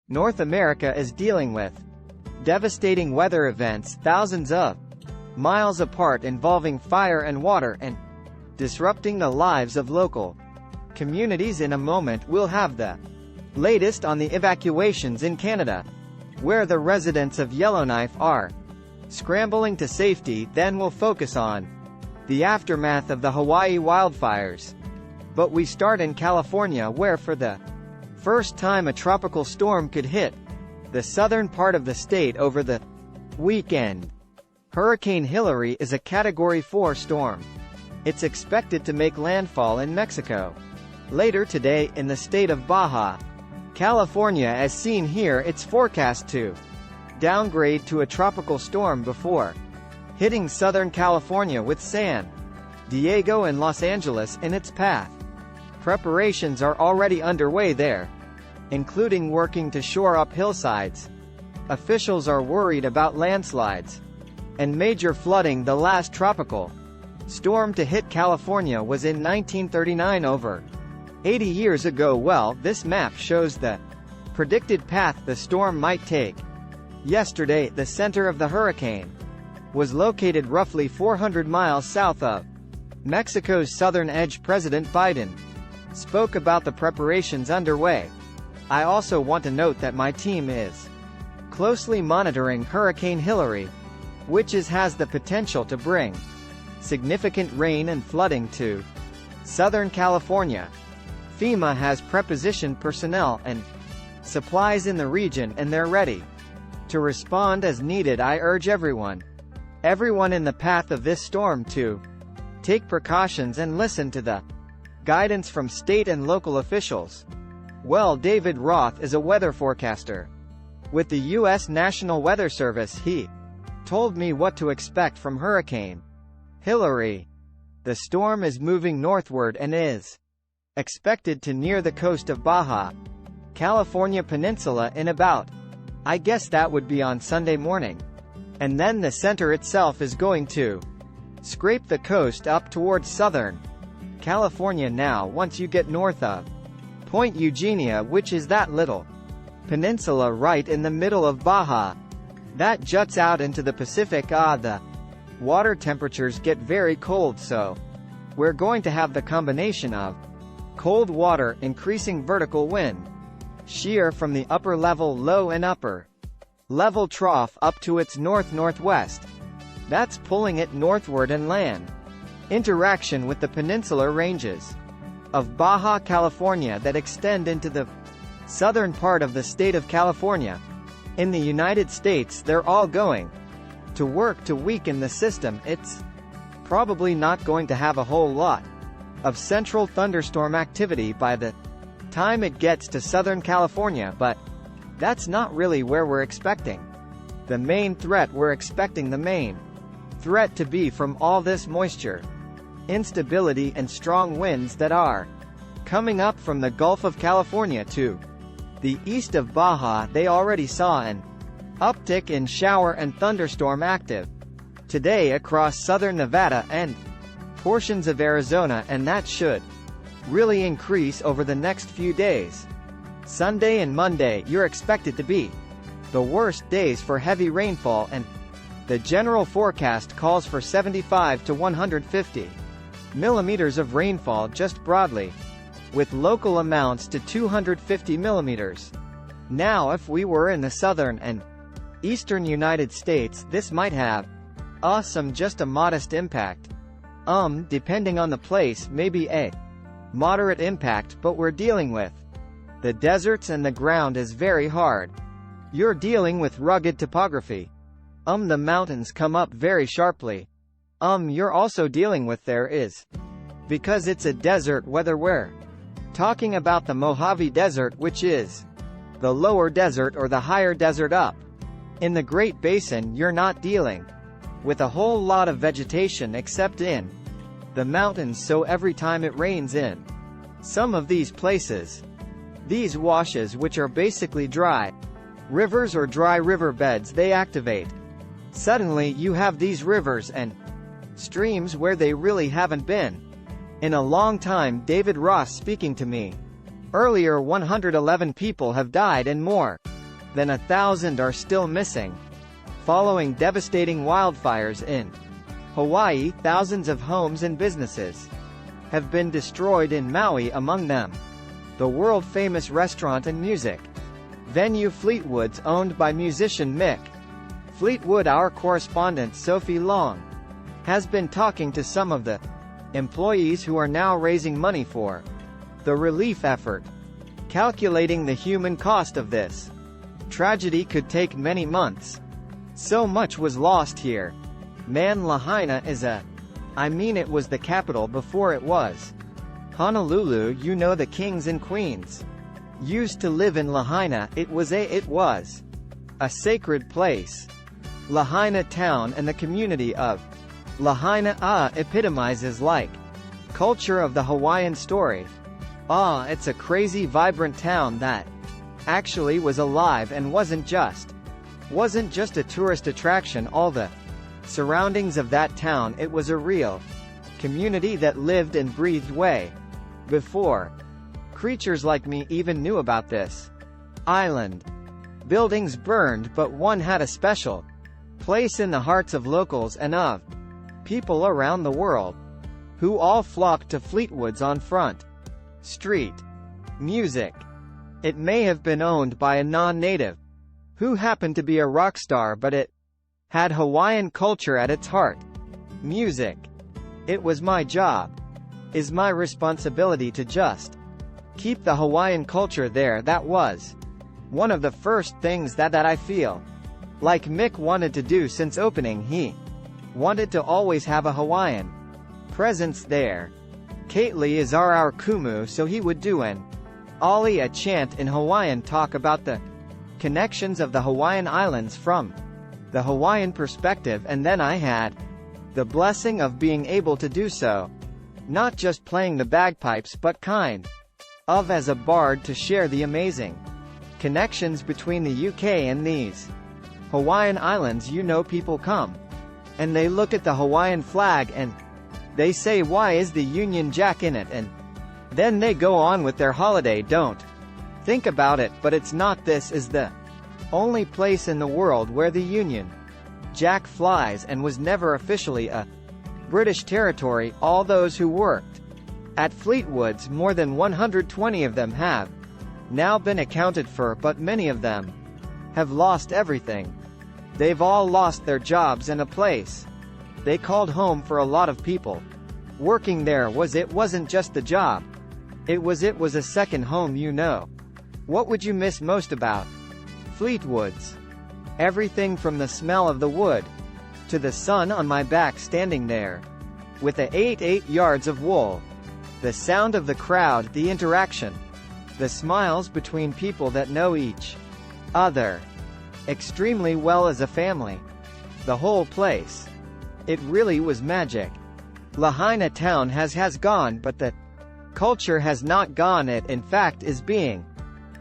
North America is dealing with devastating weather events thousands of miles apart involving fire and water and disrupting the lives of local communities. In a moment we'll have the latest on the evacuations in Canada, where the residents of Yellowknife are scrambling to safety. Then we'll focus on the aftermath of the Hawaii wildfires. But we start in California, where for the first time a tropical storm could hit the southern part of the state over the weekend. Hurricane Hilary is a Category 4 storm. It's expected to make landfall in Mexico later today in the state of Baja California. As seen here, it's forecast to downgrade to a tropical storm before hitting Southern California with San Diego and Los Angeles in its path. Preparations are already underway there, including working to shore up hillsides. Officials are worried about landslides and major flooding. The last tropical storm to hit California was in 1939, over 80 years ago. Well, this map shows the predicted path the storm might take. Yesterday, the center of the hurricane was located roughly 400 miles south of Mexico's southern edge. President Biden spoke about the preparations underway. I also want to note that my team is closely monitoring Hurricane Hilary, which has the potential to bring significant rain and flooding to Southern California. FEMA has prepositioned personnel and supplies in the region, and they're ready to respond as needed. I urge everyone in the path of this storm to take precautions and listen to the guidance from state and local officials. Well, David Roth is a weather forecaster with the U.S. National Weather Service. He told me what to expect from Hurricane Hilary. The storm is moving northward and is expected to near the coast of Baja California Peninsula in about, I guess that would be on Sunday morning. And then the center itself is going to scrape the coast up towards Southern California. Now once you get north of Point Eugenia, which is that little peninsula right in the middle of Baja that juts out into the Pacific, the water temperatures get very cold, so we're going to have the combination of cold water, increasing vertical wind shear from the upper level low and upper level trough up to its north-northwest. That's pulling it northward, and land interaction with the peninsular ranges of Baja California that extend into the southern part of the state of California. In the United States, they're all going to work to weaken the system. It's probably not going to have a whole lot of central thunderstorm activity by the time it gets to Southern California, but that's not really where we're expecting the main threat. We're expecting the main threat to be from all this moisture, instability, and strong winds that are coming up from the Gulf of California to the east of Baja. They already saw an uptick in shower and thunderstorm active today across southern Nevada and portions of Arizona, and that should really increase over the next few days. Sunday and Monday, you're expected to be the worst days for heavy rainfall, and the general forecast calls for 75 to 150 millimeters of rainfall just broadly, with local amounts to 250 millimeters. Now, if we were in the southern and eastern United States, this might have just a modest impact. Depending on the place, maybe a moderate impact, but we're dealing with the deserts and the ground is very hard. You're dealing with rugged topography. The mountains come up very sharply. You're also dealing with because it's a desert weather. We're talking about the Mojave Desert, which is the lower desert or the higher desert up in the Great Basin. You're not dealing with a whole lot of vegetation except in the mountains, so every time it rains in some of these places, these washes, which are basically dry rivers or dry river beds, they activate. Suddenly you have these rivers and streams where they really haven't been in a long time. David Ross speaking to me earlier. 111 people have died and more then 1,000 are still missing. Following devastating wildfires in Hawaii, thousands of homes and businesses have been destroyed in Maui, among them the world-famous restaurant and music venue Fleetwood's, owned by musician Mick Fleetwood. Our correspondent Sophie Long has been talking to some of the employees who are now raising money for the relief effort. Calculating the human cost of this tragedy could take many months. So much was lost here. Man, Lahaina is it was the capital before it was Honolulu. You know, the kings and queens used to live in Lahaina. It was a sacred place. Lahaina town and the community of Lahaina epitomizes like culture of the Hawaiian story. It's a crazy, vibrant town that actually was alive and wasn't just a tourist attraction. All the surroundings of that town, it was a real community that lived and breathed way before creatures like me even knew about this island. Buildings burned, but one had a special place in the hearts of locals and of people around the world, who all flocked to Fleetwood's on Front Street. Music. It may have been owned by a non-native who happened to be a rock star, but it had Hawaiian culture at its heart. Music. It was my job, is my responsibility to just keep the Hawaiian culture there. That was one of the first things that I feel like Mick wanted to do since opening. He wanted to always have a Hawaiian presence there. Kately is our kumu, so he would do an ali, a chant in Hawaiian, talk about the connections of the Hawaiian Islands from the Hawaiian perspective, and then I had the blessing of being able to do so, not just playing the bagpipes but kind of as a bard, to share the amazing connections between the UK and these Hawaiian Islands. You know, people come and they look at the Hawaiian flag and they say, why is the Union Jack in it? And then they go on with their holiday. Don't think about it, but it's not. This is the only place in the world where the Union Jack flies, and was never officially a British territory. All those who worked at Fleetwood's, more than 120 of them, have now been accounted for, but many of them have lost everything. They've all lost their jobs and a place they called home. For a lot of people working there, it wasn't just the job. It was a second home. You know, what would you miss most about Fleetwood's? Everything from the smell of the wood to the sun on my back standing there with the 8 yards of wool, the sound of the crowd, the interaction, the smiles between people that know each other extremely well as a family. The whole place. It really was magic. Lahaina town has gone, but the culture has not gone. It, in fact, is being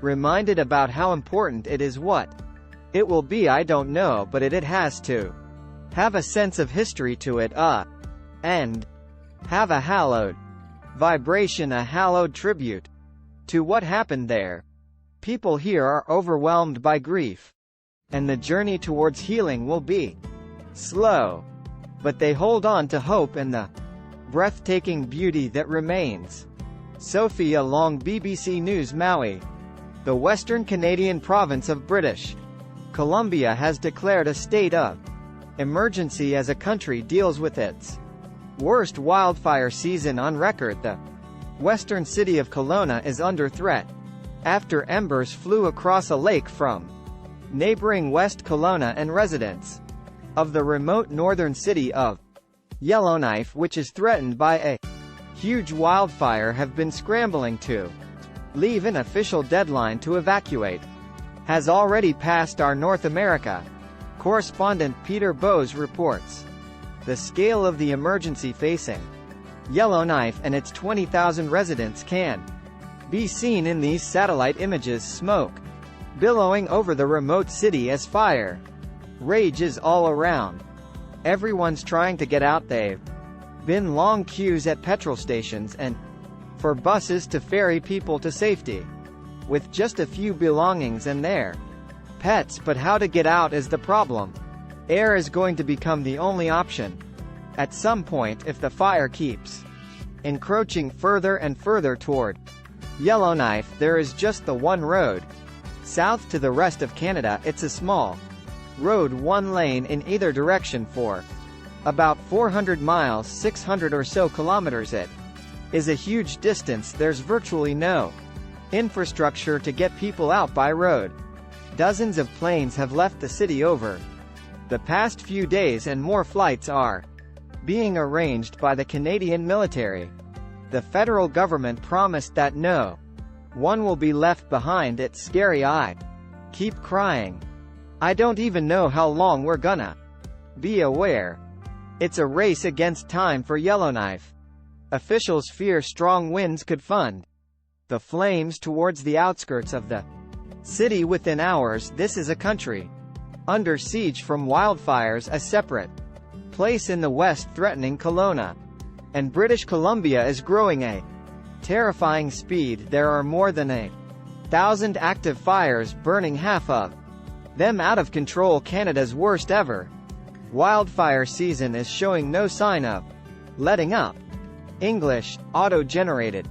reminded about how important it is. What it will be, I don't know, but it has to have a sense of history to it, and have a hallowed vibration, a hallowed tribute to what happened there. People here are overwhelmed by grief, and the journey towards healing will be slow, but they hold on to hope and the breathtaking beauty that remains. Sophia Long, BBC News. Maui, the Western Canadian province of British Columbia, has declared a state of emergency as a country deals with its worst wildfire season on record. The western city of Kelowna is under threat after embers flew across a lake from neighboring West Kelowna, and residents of the remote northern city of Yellowknife, which is threatened by a huge wildfire, have been scrambling to leave. An official deadline to evacuate has already passed. Our North America correspondent Peter Bowes reports the scale of the emergency facing Yellowknife and its 20,000 residents can be seen in these satellite images. Smoke billowing over the remote city as fire rages all around. Everyone's trying to get out. They've been long queues at petrol stations and for buses to ferry people to safety with just a few belongings and their pets, but how to get out is the problem. Air is going to become the only option. At some point, if the fire keeps encroaching further and further toward Yellowknife, there is just the one road. South to the rest of Canada, it's a small road, one lane in either direction for about 400 miles, 600 or so kilometers. It is a huge distance. There's virtually no infrastructure to get people out by road. Dozens of planes have left the city over the past few days, and more flights are being arranged by the Canadian military. The federal government promised that no one will be left behind. It's scary. I keep crying. I don't even know how long we're gonna be aware. It's a race against time for Yellowknife. Officials fear strong winds could fund the flames towards the outskirts of the city within hours. This is a country under siege from wildfires, a separate place in the west threatening Kelowna and British Columbia is growing a terrifying speed. There are more than 1,000 active fires burning, half of them out of control. Canada's worst ever wildfire season is showing no sign of letting up. English, auto-generated.